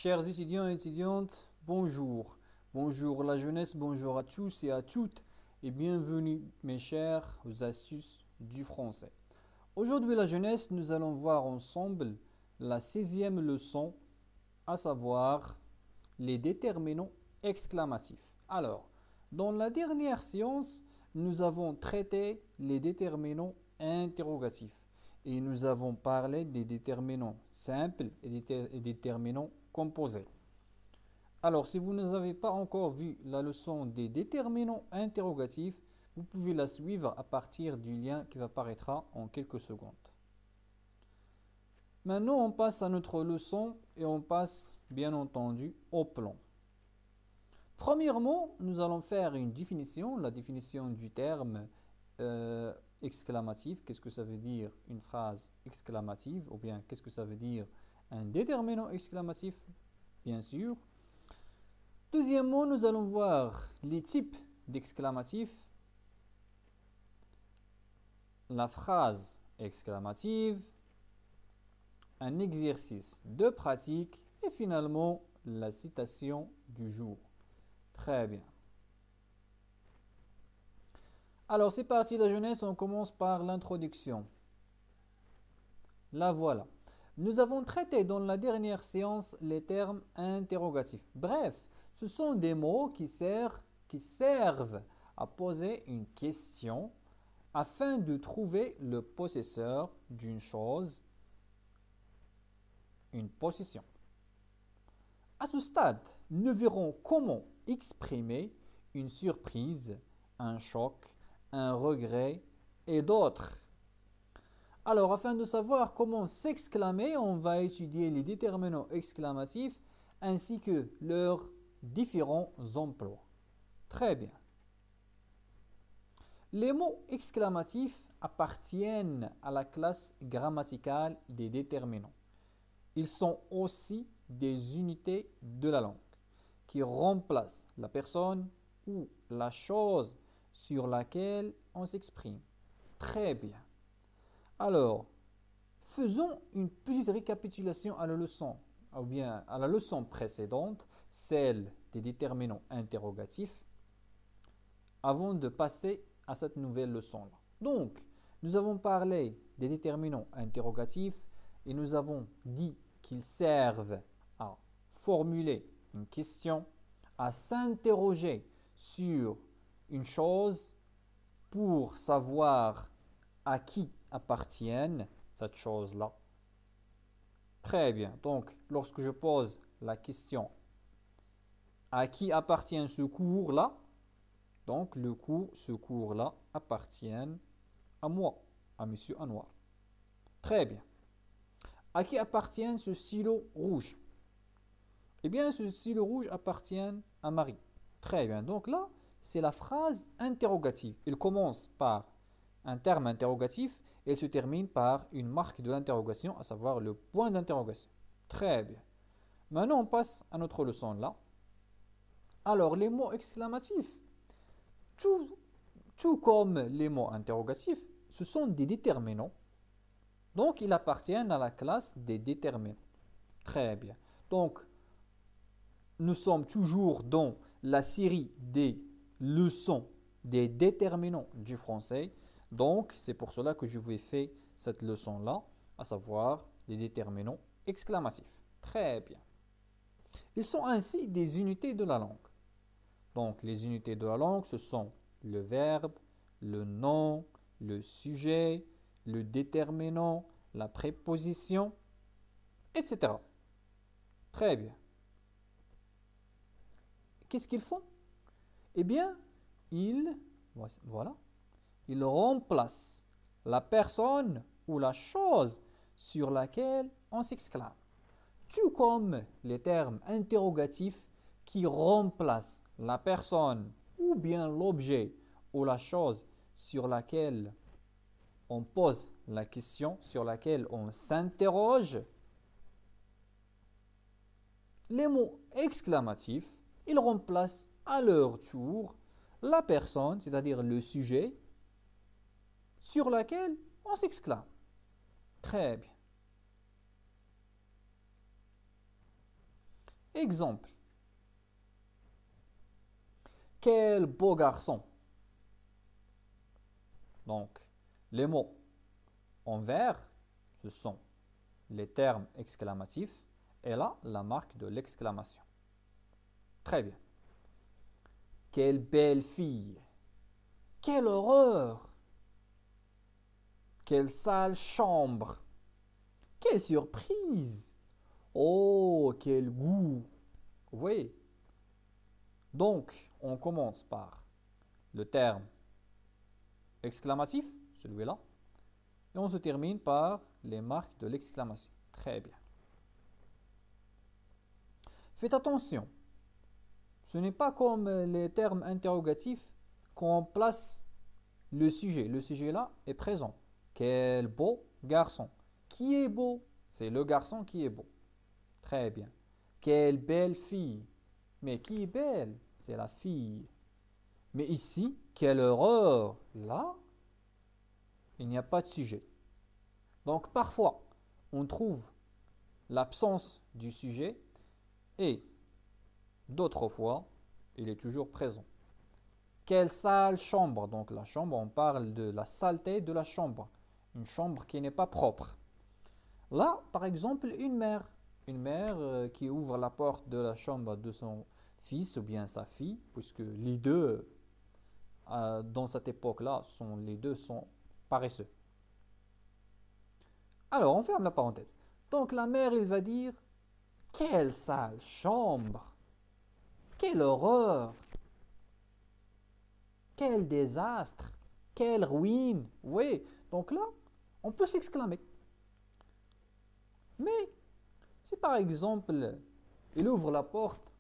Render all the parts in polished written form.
Chers étudiants et étudiantes, bonjour. Bonjour la jeunesse, bonjour à tous et à toutes et bienvenue mes chers aux astuces du français. Aujourd'hui la jeunesse, nous allons voir ensemble la 16e leçon, à savoir les déterminants exclamatifs. Alors, dans la dernière séance, nous avons traité les déterminants interrogatifs et nous avons parlé des déterminants simples et des déterminants composés. Alors, si vous n'avez pas encore vu la leçon des déterminants interrogatifs, vous pouvez la suivre à partir du lien qui apparaîtra en quelques secondes. Maintenant, on passe à notre leçon et on passe, bien entendu, au plan. Premièrement, nous allons faire une définition, la définition du terme exclamatif. Qu'est-ce que ça veut dire une phrase exclamative ou bien qu'est-ce que ça veut dire un déterminant exclamatif, bien sûr. Deuxièmement, nous allons voir les types d'exclamatifs, la phrase exclamative, un exercice de pratique et finalement la citation du jour. Très bien. Alors c'est parti la jeunesse, on commence par l'introduction. La voilà. Nous avons traité dans la dernière séance les termes interrogatifs. Bref, ce sont des mots qui servent à poser une question afin de trouver le possesseur d'une chose, une possession. À ce stade, nous verrons comment exprimer une surprise, un choc, un regret et d'autres. Alors, afin de savoir comment s'exclamer, on va étudier les déterminants exclamatifs ainsi que leurs différents emplois. Très bien. Les mots exclamatifs appartiennent à la classe grammaticale des déterminants. Ils sont aussi des unités de la langue qui remplacent la personne ou la chose sur laquelle on s'exprime. Très bien. Alors, faisons une petite récapitulation à la leçon, ou bien à la leçon précédente, celle des déterminants interrogatifs, avant de passer à cette nouvelle leçon-là. Donc, nous avons parlé des déterminants interrogatifs et nous avons dit qu'ils servent à formuler une question, à s'interroger sur une chose pour savoir à qui appartiennent cette chose-là. Très bien. Donc, lorsque je pose la question à qui appartient ce cours-là, donc ce cours-là appartient à moi, à Monsieur Anwar. Très bien. À qui appartient ce stylo rouge? Eh bien, ce stylo rouge appartient à Marie. Très bien. Donc là, c'est la phrase interrogative. Il commence par un terme interrogatif et se termine par une marque de l'interrogation, à savoir le point d'interrogation. Très bien. Maintenant, on passe à notre leçon là. Alors, les mots exclamatifs, tout comme les mots interrogatifs, ce sont des déterminants. Donc, ils appartiennent à la classe des déterminants. Très bien. Donc, nous sommes toujours dans la série des leçons des déterminants du français. Donc, c'est pour cela que je vous ai fait cette leçon-là, à savoir les déterminants exclamatifs. Très bien. Ils sont ainsi des unités de la langue. Donc, les unités de la langue, ce sont le verbe, le nom, le sujet, le déterminant, la préposition, etc. Très bien. Qu'est-ce qu'ils font? Eh bien, ils remplacent la personne ou la chose sur laquelle on s'exclame. Tout comme les termes interrogatifs qui remplacent la personne ou bien l'objet ou la chose sur laquelle on pose la question, sur laquelle on s'interroge. Les mots exclamatifs, ils remplacent à leur tour la personne, c'est-à-dire le sujet, sur laquelle on s'exclame. Très bien. Exemple. Quel beau garçon. Donc, les mots en vert, ce sont les termes exclamatifs et là, la marque de l'exclamation. Très bien. Quelle belle fille. Quelle horreur. Quelle sale chambre. Quelle surprise. Oh, quel goût. Vous voyez? Donc, on commence par le terme exclamatif, celui-là, et on se termine par les marques de l'exclamation. Très bien. Faites attention. Ce n'est pas comme les termes interrogatifs qu'on place le sujet. Le sujet là est présent. Quel beau garçon. Qui est beau? C'est le garçon qui est beau. Très bien. Quelle belle fille. Mais qui est belle? C'est la fille. Mais ici, quelle horreur. Là, il n'y a pas de sujet. Donc parfois, on trouve l'absence du sujet et d'autres fois, il est toujours présent. Quelle sale chambre. Donc la chambre, on parle de la saleté de la chambre. Une chambre qui n'est pas propre. Là, par exemple, une mère. Une mère qui ouvre la porte de la chambre de son fils ou bien sa fille, puisque les deux, dans cette époque-là, les deux sont paresseux. Alors, on ferme la parenthèse. Donc la mère, il va dire, quelle sale chambre. Quelle horreur. Quel désastre. Quelle ruine. Vous voyez, donc là, on peut s'exclamer. Mais, si par exemple, il ouvre la porte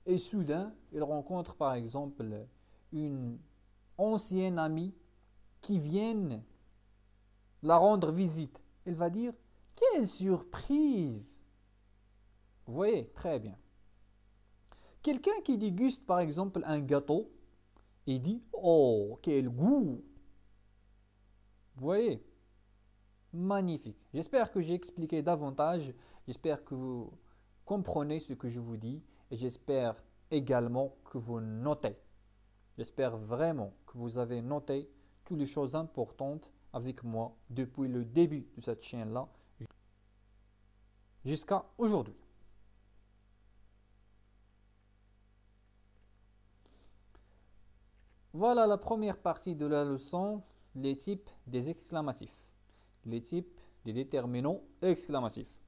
et soudain, il rencontre par exemple une ancienne amie qui vient la rendre visite, il va dire, quelle surprise. Vous voyez, très bien. Quelqu'un qui déguste par exemple un gâteau et dit, oh, quel goût. Vous voyez, magnifique. J'espère que j'ai expliqué davantage. J'espère que vous comprenez ce que je vous dis et j'espère également que vous notez. J'espère vraiment que vous avez noté toutes les choses importantes avec moi depuis le début de cette chaîne-là jusqu'à aujourd'hui. Voilà la première partie de la leçon, les types des exclamatifs, les types des déterminants exclamatifs.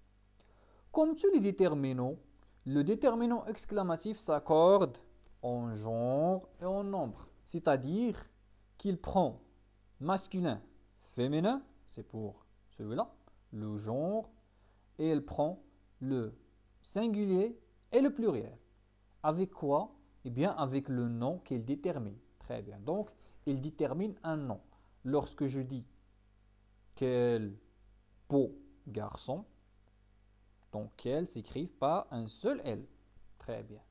Comme tous les déterminants, le déterminant exclamatif s'accorde en genre et en nombre, c'est-à-dire qu'il prend masculin, féminin, c'est pour celui-là, le genre, et il prend le singulier et le pluriel. Avec quoi? Eh bien, avec le nom qu'il détermine. Très bien. Donc, il détermine un nom. Lorsque je dis quel beau garçon, donc quel s'écrit par un seul L. Très bien.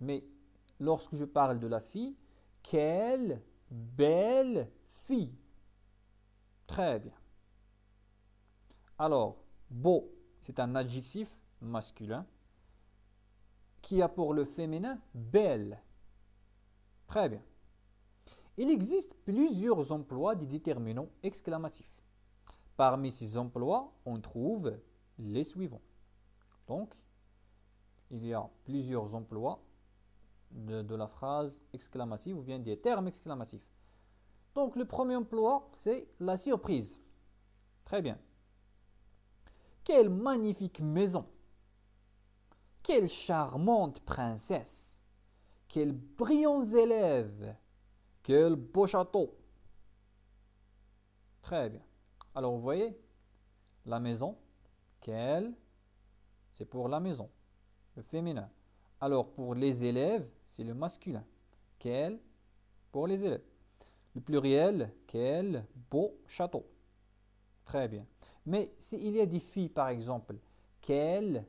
Mais lorsque je parle de la fille, quelle belle fille. Très bien. Alors, beau, c'est un adjectif masculin qui a pour le féminin belle. Très bien. Il existe plusieurs emplois des déterminants exclamatifs. Parmi ces emplois, on trouve les suivants. Donc, il y a plusieurs emplois de la phrase exclamative ou bien des termes exclamatifs. Donc, le premier emploi, c'est la surprise. Très bien. Quelle magnifique maison! Quelle charmante princesse! Quels brillants élèves! Quel beau château! Très bien. Alors, vous voyez, la maison, quelle, c'est pour la maison, le féminin. Alors, pour les élèves, c'est le masculin. Quel, pour les élèves. Le pluriel, quel beau château. Très bien. Mais s'il y a des filles, par exemple, quelle,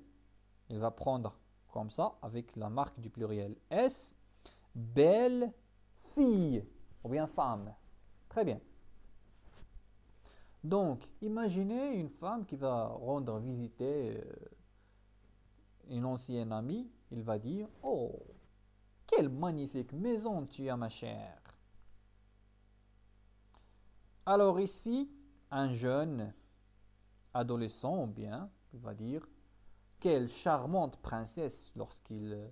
il va prendre comme ça, avec la marque du pluriel S, belle fille, ou bien femme. Très bien. Donc, imaginez une femme qui va rendre visite une ancienne amie, il va dire « Oh, quelle magnifique maison tu as, ma chère !» Alors ici, un jeune adolescent, ou bien, il va dire « Quelle charmante princesse !» lorsqu'ils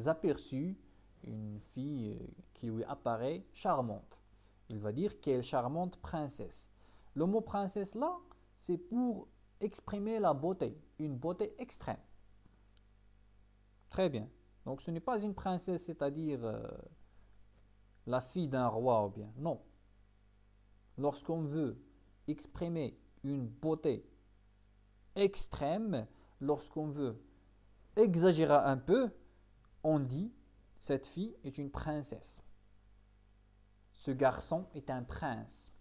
aperçut une fille qui lui apparaît charmante. Il va dire « Quelle charmante princesse !» Le mot princesse là, c'est pour exprimer la beauté, une beauté extrême. Très bien. Donc ce n'est pas une princesse, c'est-à-dire la fille d'un roi ou bien. Non. Lorsqu'on veut exprimer une beauté extrême, lorsqu'on veut exagérer un peu, on dit cette fille est une princesse. Ce garçon est un prince.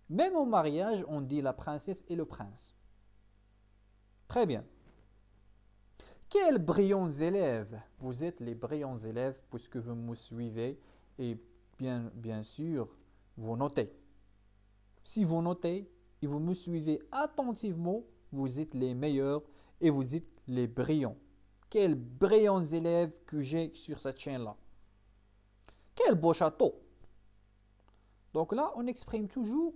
Même au mariage, on dit la princesse et le prince. Très bien. Quels brillants élèves! Vous êtes les brillants élèves puisque vous me suivez et bien sûr, vous notez. Si vous notez et vous me suivez attentivement, vous êtes les meilleurs et vous êtes les brillants. Quels brillants élèves que j'ai sur cette chaîne-là. Quel beau château! Donc là, on exprime toujours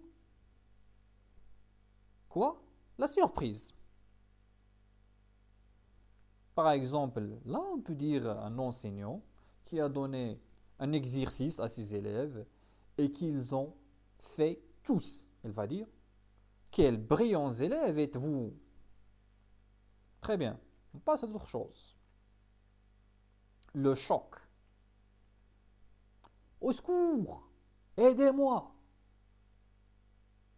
quoi? La surprise. Par exemple, là, on peut dire un enseignant qui a donné un exercice à ses élèves et qu'ils ont fait tous. Il va dire, quels brillants élèves êtes-vous? Très bien, on passe à d'autres choses. Le choc. Au secours! Aidez-moi!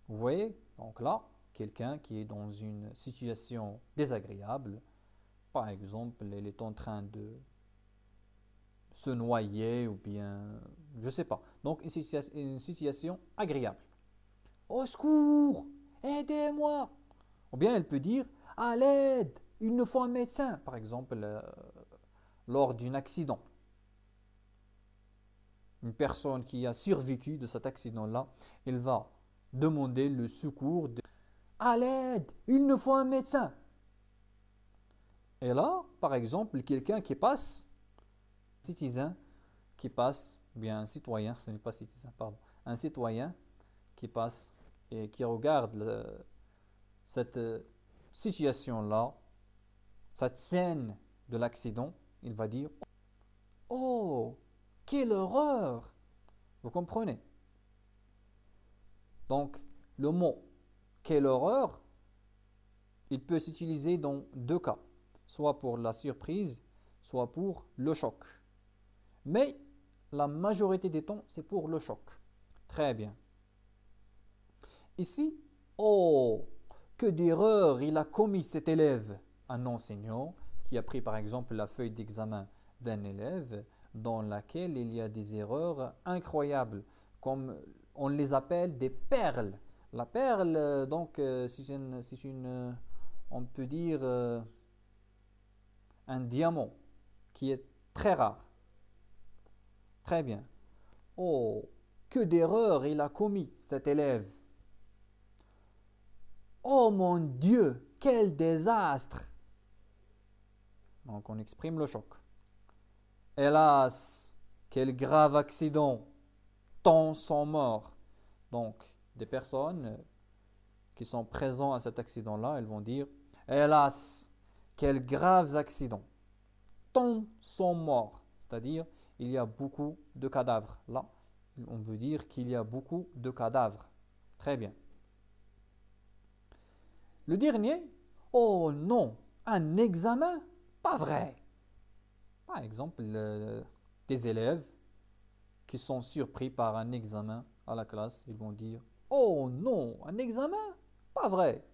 Vous voyez? Donc là, quelqu'un qui est dans une situation désagréable, par exemple, il est en train de se noyer ou bien, je ne sais pas. Donc, une situation agréable. Au secours! Aidez-moi! Ou bien elle peut dire, à l'aide! Il nous faut un médecin, par exemple, lors d'un accident. Une personne qui a survécu de cet accident-là, elle va demander le secours. À l'aide! Il nous faut un médecin! Et là, par exemple, quelqu'un qui passe, citoyen qui passe, ou bien un citoyen, ce n'est pas citoyen, pardon, un citoyen qui passe et qui regarde cette situation-là, cette scène de l'accident, il va dire « Oh, quelle horreur !» Vous comprenez? Donc, le mot « quelle horreur », il peut s'utiliser dans deux cas, soit pour la surprise, soit pour le choc. Mais la majorité des temps, c'est pour le choc. Très bien. Ici, oh, que d'erreurs il a commis cet élève. Un enseignant qui a pris par exemple la feuille d'examen d'un élève dans laquelle il y a des erreurs incroyables, comme on les appelle des perles. La perle, donc, c'est une, on peut dire, un diamant qui est très rare. Très bien. Oh, que d'erreurs il a commis cet élève. Oh mon Dieu, quel désastre! Donc on exprime le choc. Hélas, quel grave accident! Tant sont morts. Donc des personnes qui sont présentes à cet accident-là, elles vont dire hélas, quel grave accident! Tant sont morts. C'est-à-dire, il y a beaucoup de cadavres. Là, on veut dire qu'il y a beaucoup de cadavres. Très bien. Le dernier, oh non, un examen? Pas vrai. Par exemple, des élèves qui sont surpris par un examen à la classe, ils vont dire, oh non, un examen? Pas vrai.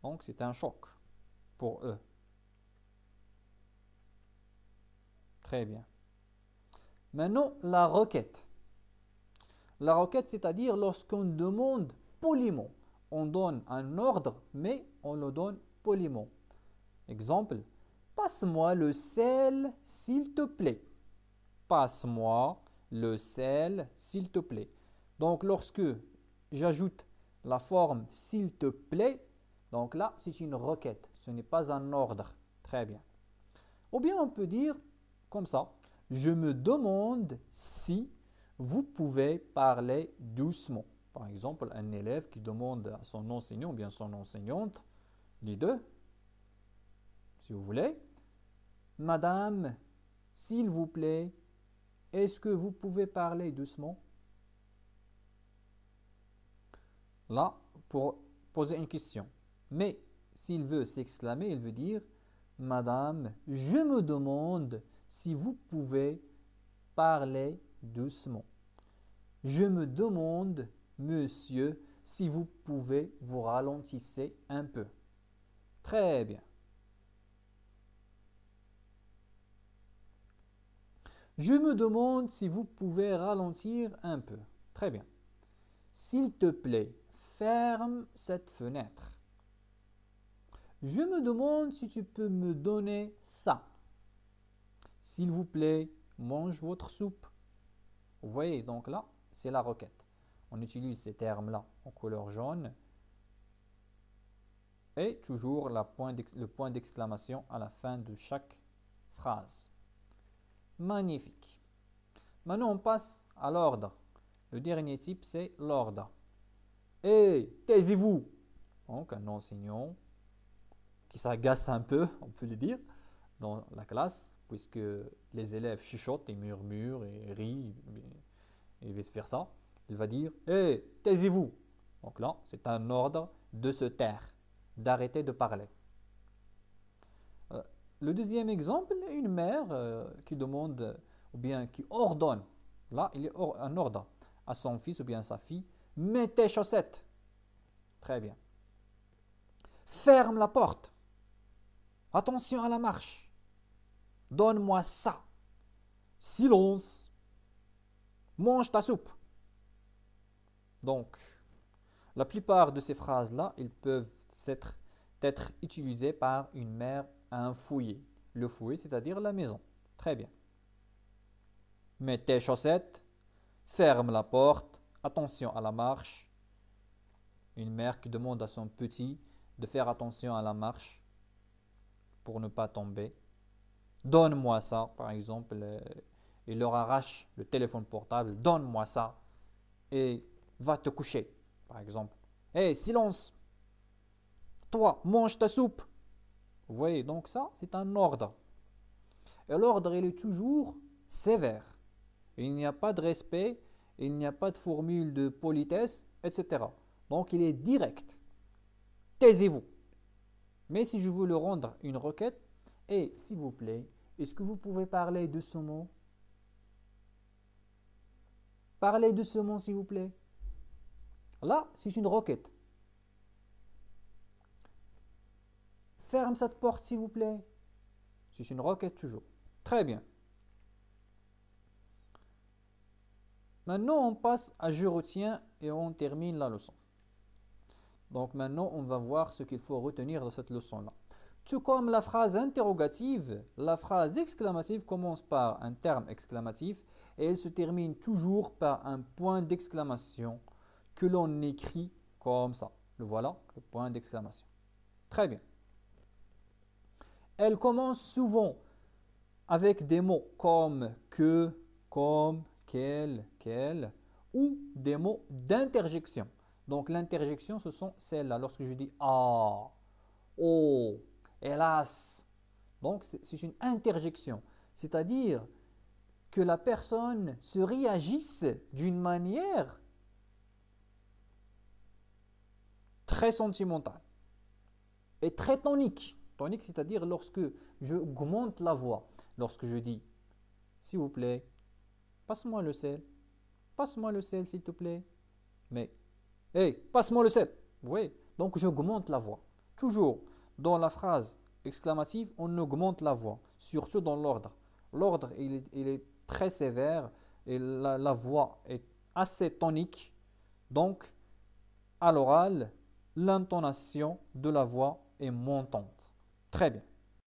Donc c'est un choc pour eux. Très bien. Maintenant, la requête. La requête, c'est-à-dire lorsqu'on demande poliment. On donne un ordre, mais on le donne poliment. Exemple, passe-moi le sel, s'il te plaît. Passe-moi le sel, s'il te plaît. Donc, lorsque j'ajoute la forme s'il te plaît, Donc là, c'est une requête. Ce n'est pas un ordre. Très bien. Ou bien on peut dire comme ça. Je me demande si vous pouvez parler doucement. Par exemple, un élève qui demande à son enseignant ou bien son enseignante, les deux, si vous voulez, Madame, s'il vous plaît, est-ce que vous pouvez parler doucement? Là, pour poser une question. Mais s'il veut s'exclamer, il veut dire Madame, je me demande si vous pouvez parler doucement. Je me demande, monsieur, si vous pouvez vous ralentisser un peu. Très bien. Je me demande si vous pouvez ralentir un peu. Très bien. S'il te plaît, ferme cette fenêtre. Je me demande si tu peux me donner ça. S'il vous plaît, mange votre soupe. Vous voyez, donc là, c'est la requête. On utilise ces termes-là en couleur jaune et toujours le point d'exclamation à la fin de chaque phrase. Magnifique. Maintenant, on passe à l'ordre. Le dernier type, c'est l'ordre. Hé, taisez-vous. Donc, un enseignant qui s'agace un peu, on peut le dire, dans la classe, puisque les élèves chuchotent et murmurent et rient et vice-versa. Il va dire « Hé, taisez-vous !» Donc là, c'est un ordre de se taire, d'arrêter de parler. Le deuxième exemple, une mère qui demande ou bien qui ordonne, là, il y a un ordre à son fils ou bien à sa fille « Mets tes chaussettes !» Très bien. Ferme la porte. Attention à la marche. Donne-moi ça. Silence. Mange ta soupe. Donc, la plupart de ces phrases-là, ils peuvent être utilisées par une mère à un foyer. Le foyer, c'est-à-dire la maison. Très bien. Mets tes chaussettes. Ferme la porte. Attention à la marche. Une mère qui demande à son petit de faire attention à la marche pour ne pas tomber. Donne-moi ça, par exemple. Il leur arrache le téléphone portable. Donne-moi ça. Et va te coucher, par exemple. Hé, silence! Toi, mange ta soupe. Vous voyez, donc ça, c'est un ordre. Et l'ordre, il est toujours sévère. Il n'y a pas de respect, il n'y a pas de formule de politesse, etc. Donc, il est direct. Taisez-vous. Mais si je veux le rendre une requête, et s'il vous plaît, est-ce que vous pouvez parler de ce mot? Parlez de ce mot, s'il vous plaît. Là, c'est une requête. Ferme cette porte, s'il vous plaît. C'est une requête toujours. Très bien. Maintenant, on passe à je retiens et on termine la leçon. Donc maintenant, on va voir ce qu'il faut retenir de cette leçon-là. Tout comme la phrase interrogative, la phrase exclamative commence par un terme exclamatif et elle se termine toujours par un point d'exclamation que l'on écrit comme ça. Le voilà, le point d'exclamation. Très bien. Elle commence souvent avec des mots comme que, comme, quel ou des mots d'interjection. Donc l'interjection, ce sont celles-là. Lorsque je dis ah, oh, hélas. Donc c'est une interjection. C'est-à-dire que la personne se réagisse d'une manière très sentimentale et très tonique. Tonique, c'est-à-dire lorsque je augmente la voix. Lorsque je dis, s'il vous plaît, passe-moi le sel. Passe-moi le sel, s'il te plaît. Mais, hey, passe-moi le sel. Vous voyez? Donc, j'augmente la voix. Toujours, dans la phrase exclamative, on augmente la voix. Surtout dans l'ordre. L'ordre, il est très sévère et la voix est assez tonique. Donc, à l'oral, l'intonation de la voix est montante. Très bien.